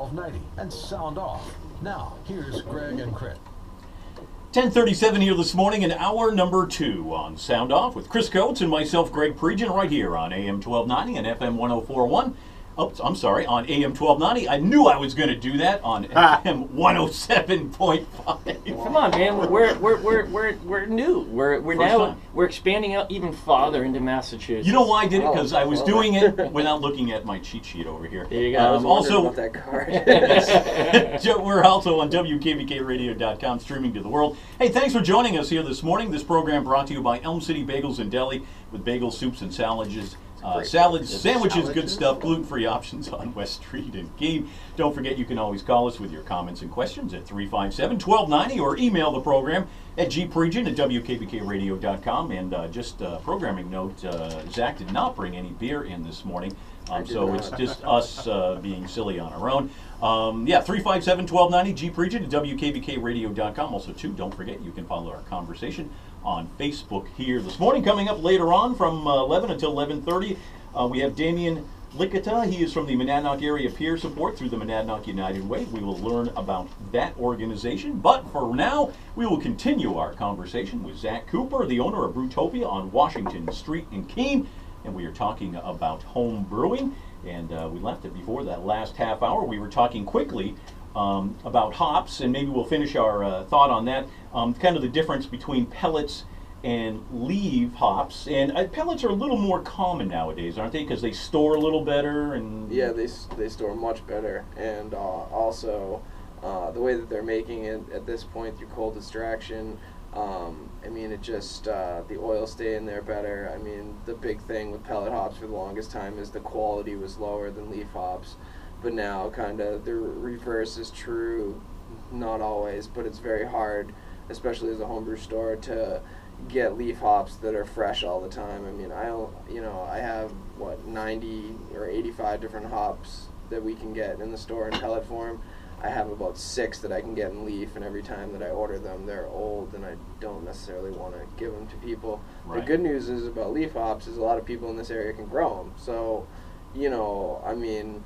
1290 and sound off. Now, here's Greg and Chris. 10:37 here this morning, and hour number 2 on Sound Off with Chris Coates and myself, Greg Pregent, right here on AM 1290 and FM 1041. Oh, I'm sorry, on AM 1290. I knew I was going to do that on FM 107.5. Come on, man. We're new. We're now we're expanding out even farther into Massachusetts. You know why I did it? Because I was doing it without looking at my cheat sheet over here. There you go. I was also, about that card. we're also on Wkbkradio.com, streaming to the world. Hey, thanks for joining us here this morning. This program brought to you by Elm City Bagels and Deli, with bagels, soups, and salads. Sandwiches, good stuff, gluten-free options on West Street in Keene. Don't forget, you can always call us with your comments and questions at 357-1290 or email the program at gpregent@wkbkradio.com. And just a programming note, Zach did not bring any beer in this morning, so it's just us being silly on our own. 357-1290, gpregent@wkbkradio.com. Also, too, don't forget, you can follow our conversation on Facebook here this morning. Coming up later on from 11 until 11:30, we have Damien Licata. He is from the Monadnock Area Peer Support through the Monadnock United Way. We will learn about that organization. But for now, we will continue our conversation with Zack Cooper, the owner of Brewtopia on Washington Street in Keene. And we are talking about home brewing. And we left it before that last half hour. We were talking quickly about hops, and maybe we'll finish our thought on that. Kind of the difference between pellets and leaf hops. And pellets are a little more common nowadays, aren't they? Because they store a little better. And yeah, they store much better. And also, the way that they're making it at this point through cold extraction, I mean, it just, the oil stay in there better. I mean, the big thing with pellet hops for the longest time is the quality was lower than leaf hops. But now, kind of, the reverse is true. Not always, but it's very hard, especially as a homebrew store, to get leaf hops that are fresh all the time. I mean, I have, 90 or 85 different hops that we can get in the store in pellet form. I have about 6 that I can get in leaf, and every time that I order them, they're old, and I don't necessarily want to give them to people. Right. The good news is about leaf hops is a lot of people in this area can grow them. So, I mean,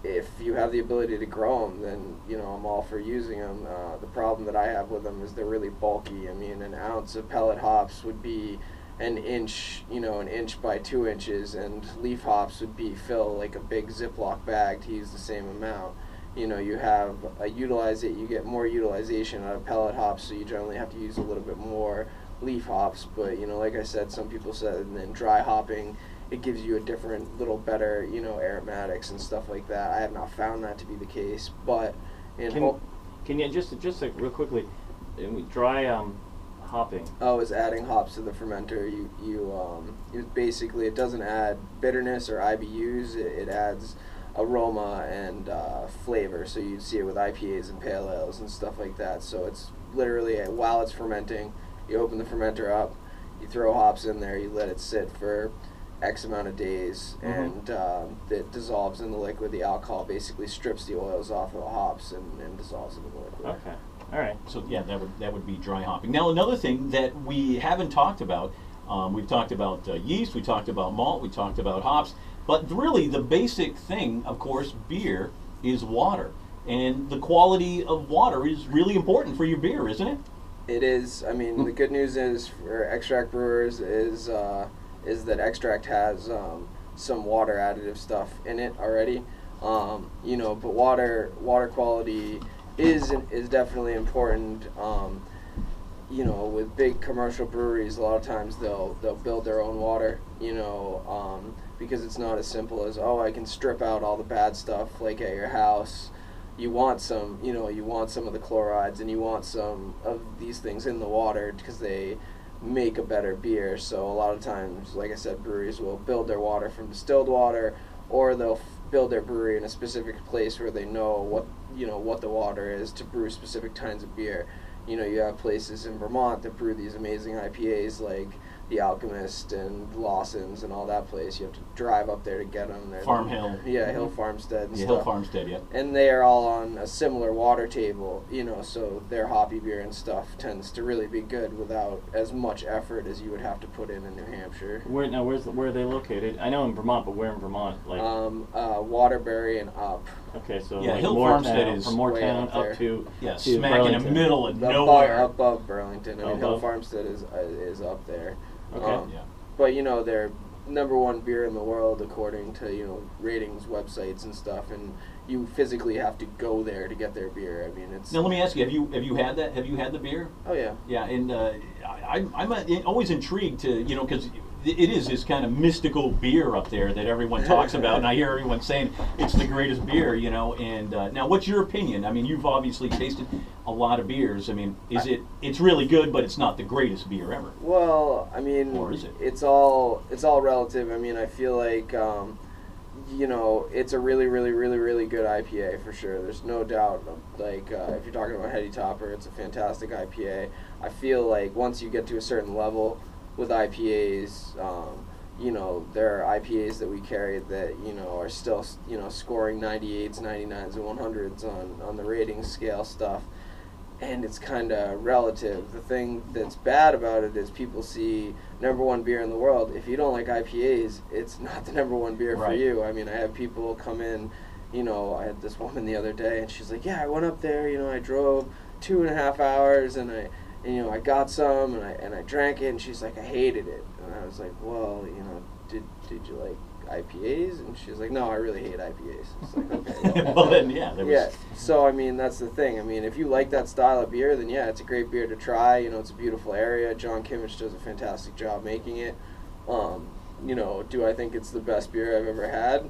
if you have the ability to grow them, then, I'm all for using them. The problem that I have with them is they're really bulky. I mean, an ounce of pellet hops would be an inch by 2 inches, and leaf hops would fill like a big Ziploc bag to use the same amount. You have you get more utilization out of pellet hops, so you generally have to use a little bit more leaf hops. But, like I said, some people said, and then dry hopping, it gives you a different, little better, aromatics and stuff like that. I have not found that to be the case, but can you just real quickly, dry hopping? Oh, is adding hops to the fermenter. You basically, it doesn't add bitterness or IBUs. It adds aroma and flavor. So you see it with IPAs and pale ales and stuff like that. So it's literally, while it's fermenting, you open the fermenter up, you throw hops in there, you let it sit for X amount of days, and it dissolves in the liquid. The alcohol basically strips the oils off of the hops and dissolves in the liquid. Okay, all right. So yeah, that would be dry hopping. Now, another thing that we haven't talked about, we've talked about yeast, we talked about malt, we talked about hops, but really the basic thing, of course, beer is water, and the quality of water is really important for your beer, isn't it? It is. I mean, the good news is for extract brewers is that extract has some water additive stuff in it already. But water quality is definitely important. With big commercial breweries, a lot of times they'll build their own water. Because it's not as simple as, I can strip out all the bad stuff like at your house. You want some of the chlorides, and you want some of these things in the water because they make a better beer. So a lot of times, like I said, breweries will build their water from distilled water, or they'll build their brewery in a specific place where they know what the water is to brew specific kinds of beer. You have places in Vermont that brew these amazing IPAs like The Alchemist and Lawson's and all that place. You have to drive up there to get them. Farm Hill. Yeah, Hill Farmstead and stuff. Hill Farmstead, yeah. And they are all on a similar water table, so their hoppy beer and stuff tends to really be good without as much effort as you would have to put in New Hampshire. Where are they located? I know in Vermont, but where in Vermont? Waterbury and up. Okay, so Yeah, like Hill Moortown, Farmstead is from way Moortown up there. up to Yeah, to smack in the Burlington. middle of nowhere. Above Burlington. I mean, Hill Above? Farmstead is up there. Okay. Yeah. But you know, they're #1 beer in the world according to ratings websites and stuff, and you physically have to go there to get their beer. I mean, it's Now let me ask you: Have you had that? Have you had the beer? oh yeah. Yeah, and I'm always intrigued to because it is this kind of mystical beer up there that everyone talks about, and I hear everyone saying it's the greatest beer, And now, what's your opinion? I mean, you've obviously tasted a lot of beers. I mean, it's really good, but it's not the greatest beer ever. Well, I mean, Or is it? It's all relative. I mean, I feel like it's a really, really, really, really good IPA for sure. There's no doubt. Like if you're talking about Heady Topper, it's a fantastic IPA. I feel like once you get to a certain level with IPAs, there are IPAs that we carry that are still scoring 98s, 99s, and 100s on the rating scale stuff. And it's kind of relative. The thing that's bad about it is people see #1 beer in the world. If you don't like IPAs, it's not the #1 beer for Right. you. I mean, I have people come in, I had this woman the other day, and she's like, yeah, I went up there, I drove 2.5 hours, and I got some, and I drank it, and she's like, I hated it. And I was like, well, did you like IPAs? And she's like, no, I really hate IPAs. It's like, okay. Well, then, yeah. There was, Yeah, so I mean, that's the thing. I mean, if you like that style of beer, then yeah, it's a great beer to try. It's a beautiful area. John Kimmich does a fantastic job making it. Do I think it's the best beer I've ever had?